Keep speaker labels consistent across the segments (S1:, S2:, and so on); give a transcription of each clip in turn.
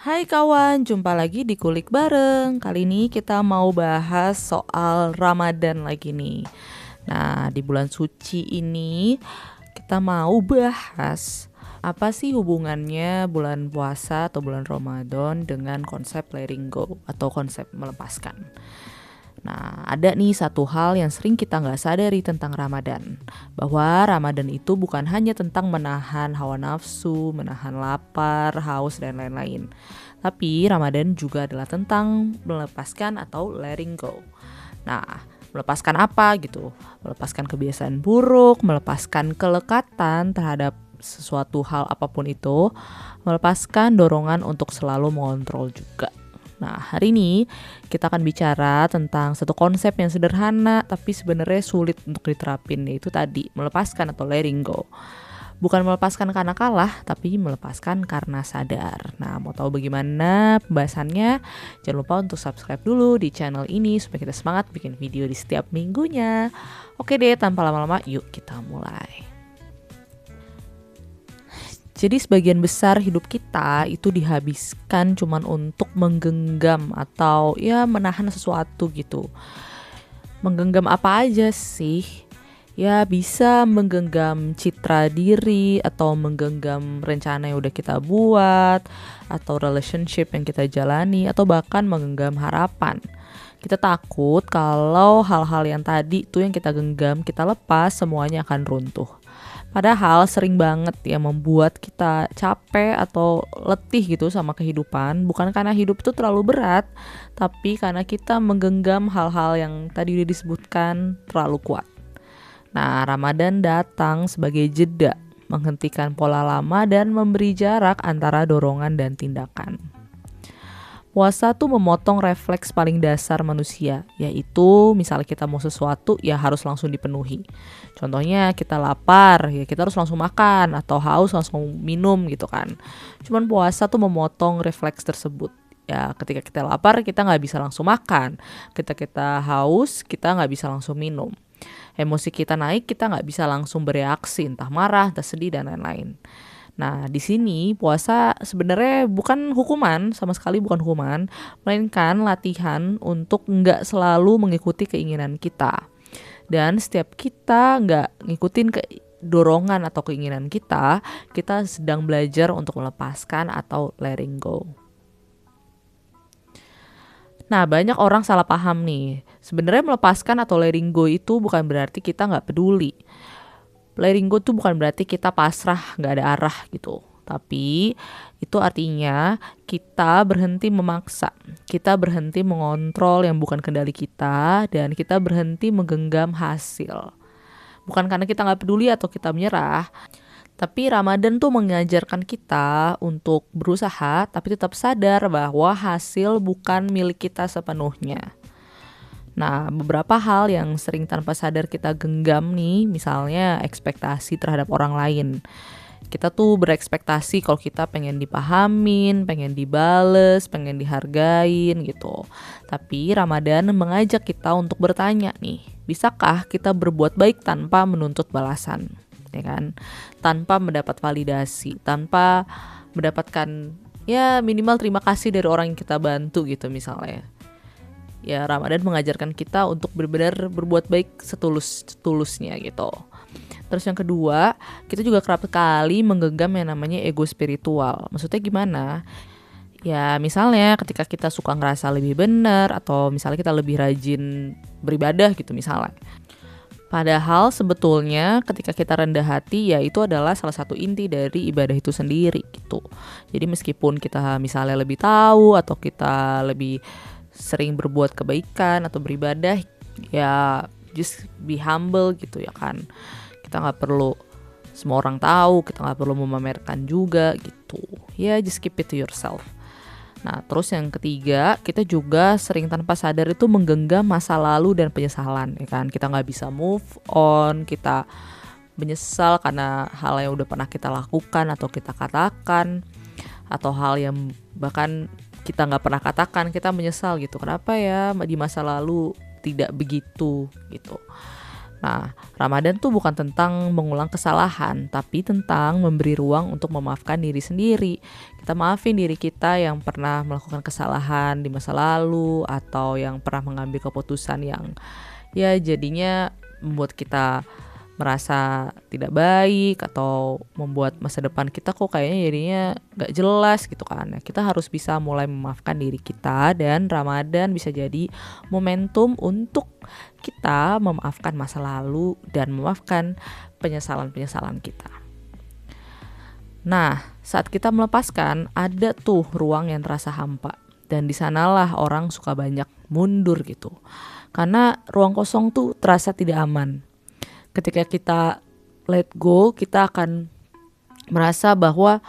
S1: Hai kawan, jumpa lagi di Kulik Bareng. Kali ini kita mau bahas soal Ramadan lagi nih. Nah, di bulan suci ini kita mau bahas apa sih hubungannya bulan puasa atau bulan Ramadan dengan konsep letting go atau konsep melepaskan. Nah, ada nih satu hal yang sering kita nggak sadari tentang Ramadan. Bahwa Ramadan itu bukan hanya tentang menahan hawa nafsu, menahan lapar, haus, dan lain-lain. Tapi Ramadan juga adalah tentang melepaskan atau letting go. Nah, melepaskan apa gitu? Melepaskan kebiasaan buruk, melepaskan kelekatan terhadap sesuatu hal apapun itu, melepaskan dorongan untuk selalu mengontrol juga. Nah, hari ini kita akan bicara tentang satu konsep yang sederhana tapi sebenarnya sulit untuk diterapin, yaitu tadi melepaskan atau letting go. Bukan melepaskan karena kalah, tapi melepaskan karena sadar. Nah, mau tahu bagaimana pembahasannya? Jangan lupa untuk subscribe dulu di channel ini supaya kita semangat bikin video di setiap minggunya. Oke deh, tanpa lama-lama, yuk kita mulai. Jadi sebagian besar hidup kita itu dihabiskan cuman untuk menggenggam atau ya menahan sesuatu gitu. Menggenggam apa aja sih? Ya bisa menggenggam citra diri atau menggenggam rencana yang udah kita buat atau relationship yang kita jalani atau bahkan menggenggam harapan. Kita takut kalau hal-hal yang tadi tuh yang kita genggam, kita lepas, semuanya akan runtuh. Padahal sering banget ya membuat kita capek atau letih gitu sama kehidupan. Bukan karena hidup itu terlalu berat, tapi karena kita menggenggam hal-hal yang tadi udah disebutkan terlalu kuat. Nah, Ramadan datang sebagai jeda, menghentikan pola lama dan memberi jarak antara dorongan dan tindakan. Puasa tuh memotong refleks paling dasar manusia, yaitu misalnya kita mau sesuatu ya harus langsung dipenuhi. Contohnya kita lapar, ya kita harus langsung makan, atau haus langsung minum gitu kan. Cuman puasa tuh memotong refleks tersebut. Ya ketika kita lapar kita nggak bisa langsung makan, ketika kita haus kita nggak bisa langsung minum. Emosi kita naik kita nggak bisa langsung bereaksi, entah marah, entah sedih dan lain-lain. Nah, di sini puasa sebenarnya bukan hukuman, sama sekali bukan hukuman, melainkan latihan untuk nggak selalu mengikuti keinginan kita. Dan setiap kita nggak ngikutin dorongan atau keinginan kita sedang belajar untuk melepaskan atau letting go. Nah, banyak orang salah paham nih. Sebenarnya melepaskan atau letting go itu bukan berarti kita nggak peduli. Letting go tuh bukan berarti kita pasrah, gak ada arah gitu. Tapi itu artinya kita berhenti memaksa, kita berhenti mengontrol yang bukan kendali kita, dan kita berhenti menggenggam hasil. Bukan karena kita gak peduli atau kita menyerah, tapi Ramadan tuh mengajarkan kita untuk berusaha tapi tetap sadar bahwa hasil bukan milik kita sepenuhnya. Nah, beberapa hal yang sering tanpa sadar kita genggam nih, misalnya ekspektasi terhadap orang lain. Kita tuh berekspektasi kalau kita pengen dipahamin, pengen dibales, pengen dihargain gitu. Tapi Ramadan mengajak kita untuk bertanya nih, bisakah kita berbuat baik tanpa menuntut balasan? Ya kan? Tanpa mendapat validasi, tanpa mendapatkan ya minimal terima kasih dari orang yang kita bantu gitu misalnya. Ya Ramadan mengajarkan kita untuk benar-benar berbuat baik setulus-tulusnya gitu. Terus yang kedua, kita juga kerap kali menggenggam yang namanya ego spiritual. Maksudnya gimana? Ya misalnya ketika kita suka ngerasa lebih benar atau misalnya kita lebih rajin beribadah gitu misalnya. Padahal sebetulnya ketika kita rendah hati ya itu adalah salah satu inti dari ibadah itu sendiri gitu. Jadi meskipun kita misalnya lebih tahu atau kita lebih sering berbuat kebaikan atau beribadah, ya just be humble gitu ya kan. Kita gak perlu semua orang tahu, kita gak perlu memamerkan juga gitu. Ya just keep it to yourself. Nah terus yang ketiga, kita juga sering tanpa sadar itu menggenggam masa lalu dan penyesalan ya kan. Kita gak bisa move on, kita menyesal karena hal yang udah pernah kita lakukan atau kita katakan, atau hal yang bahkan kita nggak pernah katakan, kita menyesal gitu. Kenapa ya di masa lalu tidak begitu gitu. Nah, Ramadan tuh bukan tentang mengulang kesalahan, tapi tentang memberi ruang untuk memaafkan diri sendiri. Kita maafin diri kita yang pernah melakukan kesalahan di masa lalu, atau yang pernah mengambil keputusan yang ya jadinya membuat kita merasa tidak baik, atau membuat masa depan kita kok kayaknya jadinya gak jelas gitu kan. Nah, kita harus bisa mulai memaafkan diri kita, dan Ramadan bisa jadi momentum untuk kita memaafkan masa lalu dan memaafkan penyesalan-penyesalan kita. Nah, saat kita melepaskan, ada tuh ruang yang terasa hampa, dan disanalah orang suka banyak mundur gitu. Karena ruang kosong tuh terasa tidak aman. Ketika kita let go, kita akan merasa bahwa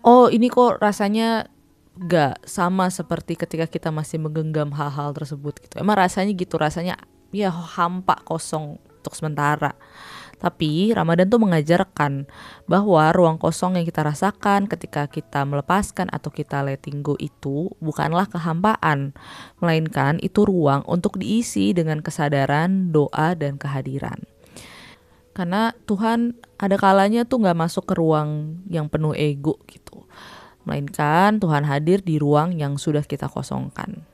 S1: oh ini kok rasanya gak sama seperti ketika kita masih menggenggam hal-hal tersebut gitu. Emang rasanya gitu, rasanya ya hampa, kosong untuk sementara. Tapi Ramadan tuh mengajarkan bahwa ruang kosong yang kita rasakan ketika kita melepaskan atau kita letting go itu bukanlah kehampaan, melainkan itu ruang untuk diisi dengan kesadaran, doa, dan kehadiran. Karena Tuhan ada kalanya tuh gak masuk ke ruang yang penuh ego gitu, melainkan Tuhan hadir di ruang yang sudah kita kosongkan.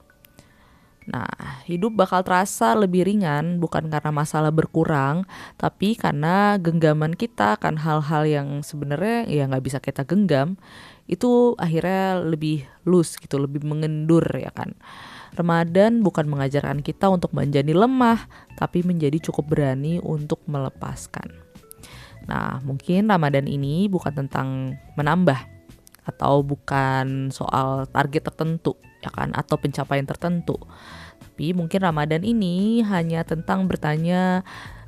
S1: Nah, hidup bakal terasa lebih ringan bukan karena masalah berkurang, tapi karena genggaman kita akan hal-hal yang sebenarnya ya gak bisa kita genggam, itu akhirnya lebih loose gitu, lebih mengendur ya kan. Ramadan bukan mengajarkan kita untuk menjadi lemah, tapi menjadi cukup berani untuk melepaskan. Nah, mungkin Ramadan ini bukan tentang menambah, atau bukan soal target tertentu ya kan, atau pencapaian tertentu. Tapi mungkin Ramadan ini hanya tentang bertanya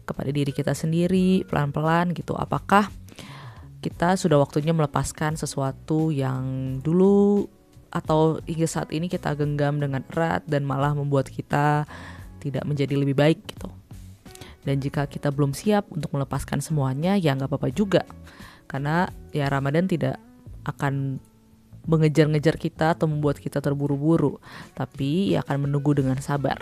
S1: kepada diri kita sendiri pelan-pelan gitu, apakah kita sudah waktunya melepaskan sesuatu yang dulu atau hingga saat ini kita genggam dengan erat dan malah membuat kita tidak menjadi lebih baik gitu. Dan jika kita belum siap untuk melepaskan semuanya, ya gak apa-apa juga. Karena ya Ramadan tidak akan mengejar-ngejar kita atau membuat kita terburu-buru, tapi ia akan menunggu dengan sabar.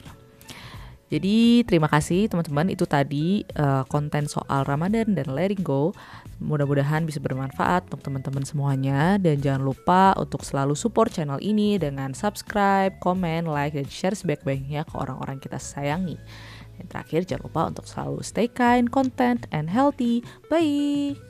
S1: Jadi terima kasih teman-teman, itu tadi konten soal Ramadan dan letting go. Mudah-mudahan bisa bermanfaat untuk teman-teman semuanya, dan jangan lupa untuk selalu support channel ini dengan subscribe, komen, like, dan share sebaik-baiknya ke orang-orang kita sayangi. Dan terakhir jangan lupa untuk selalu stay kind, content, and healthy. Bye!